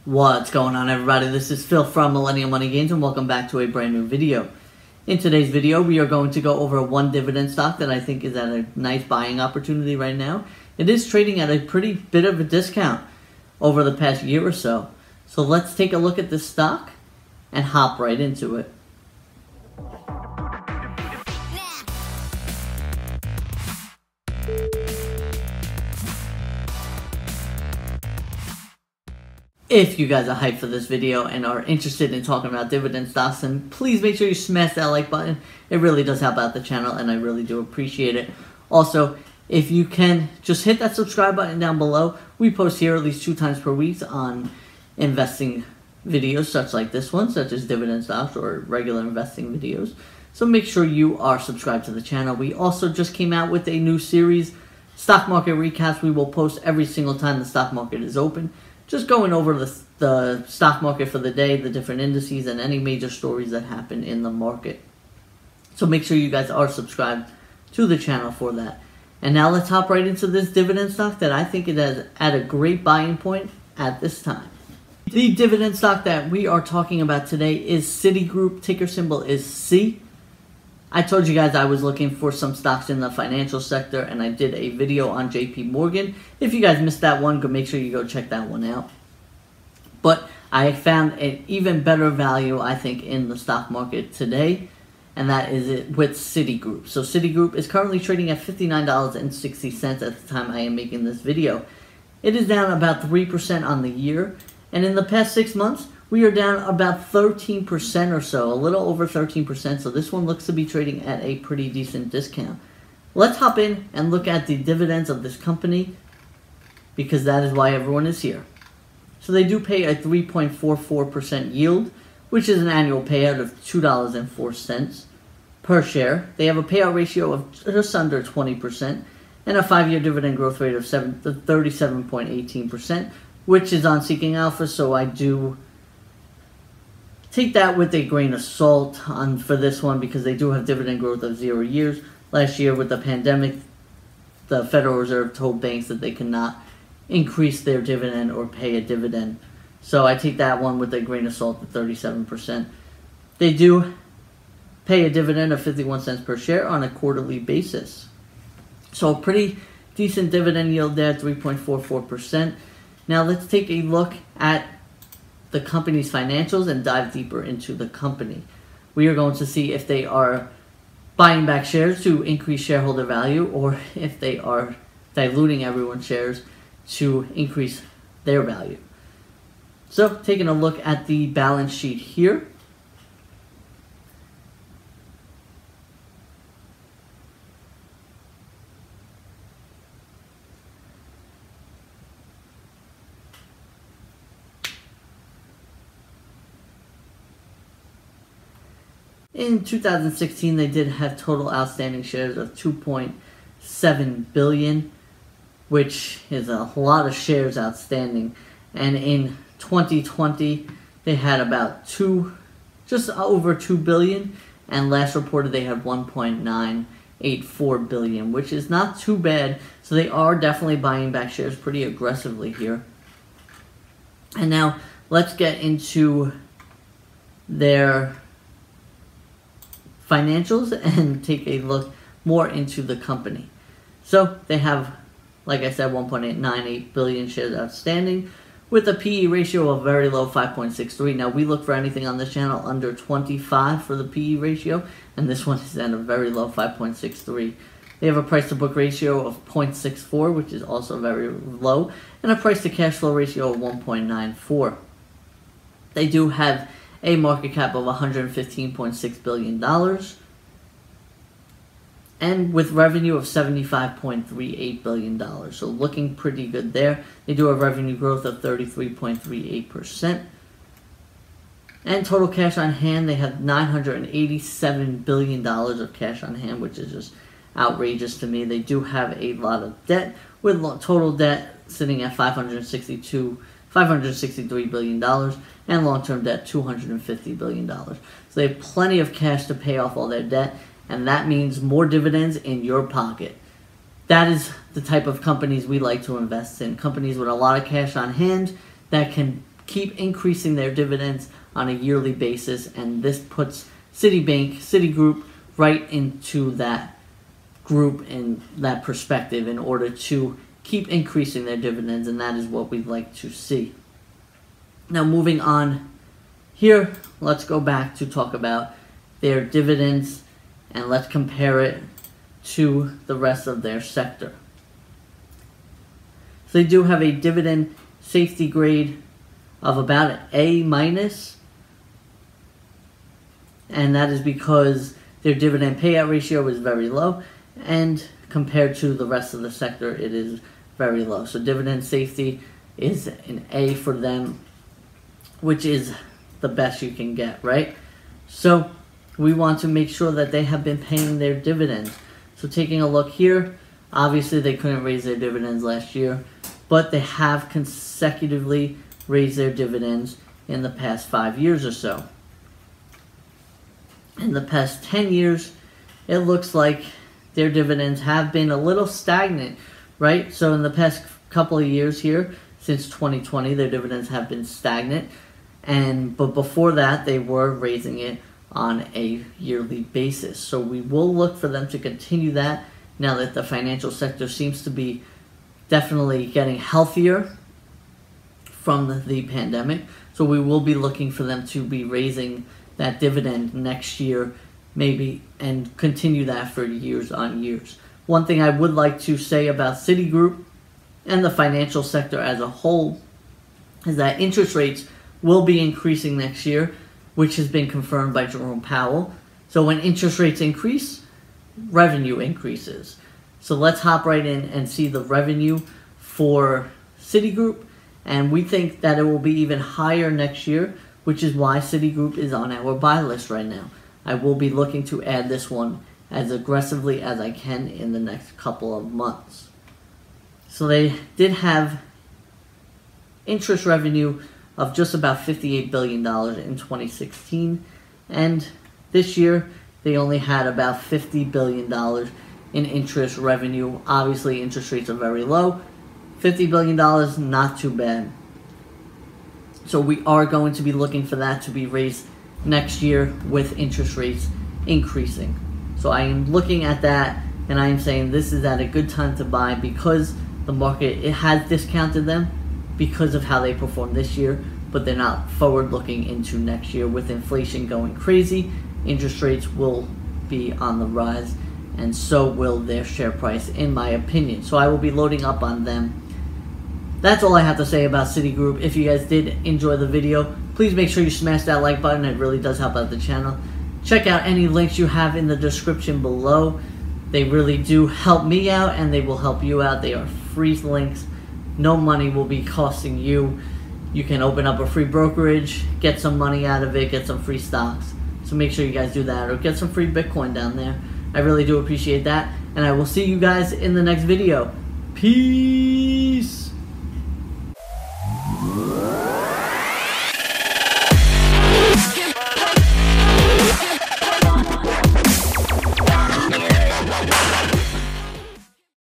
What's going on, everybody? This is Phil from Millennial Money Gains, and welcome back to a brand new video. In today's video, we are going to go over one dividend stock that I think is at a nice buying opportunity right now. It is trading at a pretty bit of a discount over the past year or so. So let's take a look at this stock and hop right into it. If you guys are hyped for this video and are interested in talking about dividend stocks, then please make sure you smash that like button. It really does help out the channel, and I really do appreciate it. Also, if you can, just hit that subscribe button down below. We post here at least 2 times per week on investing videos such like this one, such as dividend stocks or regular investing videos. So make sure you are subscribed to the channel. We also just came out with a new series, Stock Market Recaps. We will post every single time the stock market is open. Just going over the stock market for the day, the different indices, and any major stories that happen in the market. So make sure you guys are subscribed to the channel for that. And now let's hop right into this dividend stock that I think it is at a great buying point at this time. The dividend stock that we are talking about today is Citigroup. Ticker symbol is C. I told you guys I was looking for some stocks in the financial sector, and I did a video on JP Morgan. If you guys missed that one, make sure you go check that one out. But I found an even better value, I think, in the stock market today, and that is it with Citigroup. So Citigroup is currently trading at $59.60 at the time I am making this video. It is down about 3% on the year, and in the past 6 months, we are down about 13% or so, a little over 13%, so this one looks to be trading at a pretty decent discount. Let's hop in and look at the dividends of this company, because that is why everyone is here. So they do pay a 3.44% yield, which is an annual payout of $2.04 per share. They have a payout ratio of just under 20% and a 5-year dividend growth rate of 37.18%, which is on Seeking Alpha, so I do take that with a grain of salt for this one, because they do have dividend growth of 0 years. Last year with the pandemic, the Federal Reserve told banks that they cannot increase their dividend or pay a dividend. So I take that one with a grain of salt at 37%. They do pay a dividend of 51 cents per share on a quarterly basis. So a pretty decent dividend yield there, 3.44%. Now let's take a look at the company's financials and dive deeper into the company. We are going to see if they are buying back shares to increase shareholder value, or if they are diluting everyone's shares to increase their value. So taking a look at the balance sheet here. In 2016, they did have total outstanding shares of 2.7 billion, which is a lot of shares outstanding. And in 2020, they had about just over 2 billion, and last reported they had 1.984 billion, which is not too bad. So they are definitely buying back shares pretty aggressively here. And now let's get into their financials and take a look more into the company. So they have, like I said, 1.898 billion shares outstanding with a PE ratio of very low, 5.63. Now we look for anything on this channel under 25 for the PE ratio, and this one is at a very low, 5.63. They have a price to book ratio of 0.64, which is also very low, and a price to cash flow ratio of 1.94. They do have a market cap of $115.6 billion, and with revenue of $75.38 billion. So looking pretty good there. They do have revenue growth of 33.38%. And total cash on hand, they have $987 billion of cash on hand, which is just outrageous to me. They do have a lot of debt, with total debt sitting at $563 billion, and long-term debt $250 billion. So they have plenty of cash to pay off all their debt, and that means more dividends in your pocket. That is the type of companies we like to invest in. Companies with a lot of cash on hand that can keep increasing their dividends on a yearly basis, and this puts Citigroup right into that group and that perspective in order to keep increasing their dividends, and that is what we'd like to see. Now moving on here, let's go back to talk about their dividends and let's compare it to the rest of their sector. So they do have a dividend safety grade of about A-, and that is because their dividend payout ratio is very low, and compared to the rest of the sector, it is very low. So dividend safety is an A for them, which is the best you can get, right? So we want to make sure that they have been paying their dividends. So taking a look here, obviously they couldn't raise their dividends last year, but they have consecutively raised their dividends in the past 5 years or so. In the past 10 years, it looks like their dividends have been a little stagnant, right? So in the past couple of years here, since 2020, their dividends have been stagnant. But before that, they were raising it on a yearly basis. So we will look for them to continue that now that the financial sector seems to be definitely getting healthier from the pandemic. So we will be looking for them to be raising that dividend next year, maybe, and continue that for years on years. One thing I would like to say about Citigroup and the financial sector as a whole is that interest rates will be increasing next year, which has been confirmed by Jerome Powell. So when interest rates increase, revenue increases. So let's hop right in and see the revenue for Citigroup, and we think that it will be even higher next year, which is why Citigroup is on our buy list right now. I will be looking to add this one as aggressively as I can in the next couple of months. So they did have interest revenue of just about $58 billion in 2016, and this year they only had about $50 billion in interest revenue. Obviously interest rates are very low. $50 billion, not too bad. So we are going to be looking for that to be raised next year with interest rates increasing. So I am looking at that and I am saying this is at a good time to buy because the market, it has discounted them because of how they performed this year, but they're not forward looking into next year. With inflation going crazy, interest rates will be on the rise, and so will their share price, in my opinion. So I will be loading up on them. That's all I have to say about Citigroup. If you guys did enjoy the video, please make sure you smash that like button. It really does help out the channel. Check out any links you have in the description below. They really do help me out and they will help you out. They are free links. No money will be costing you. You can open up a free brokerage, get some money out of it, get some free stocks. So make sure you guys do that, or get some free Bitcoin down there. I really do appreciate that. And I will see you guys in the next video. Peace.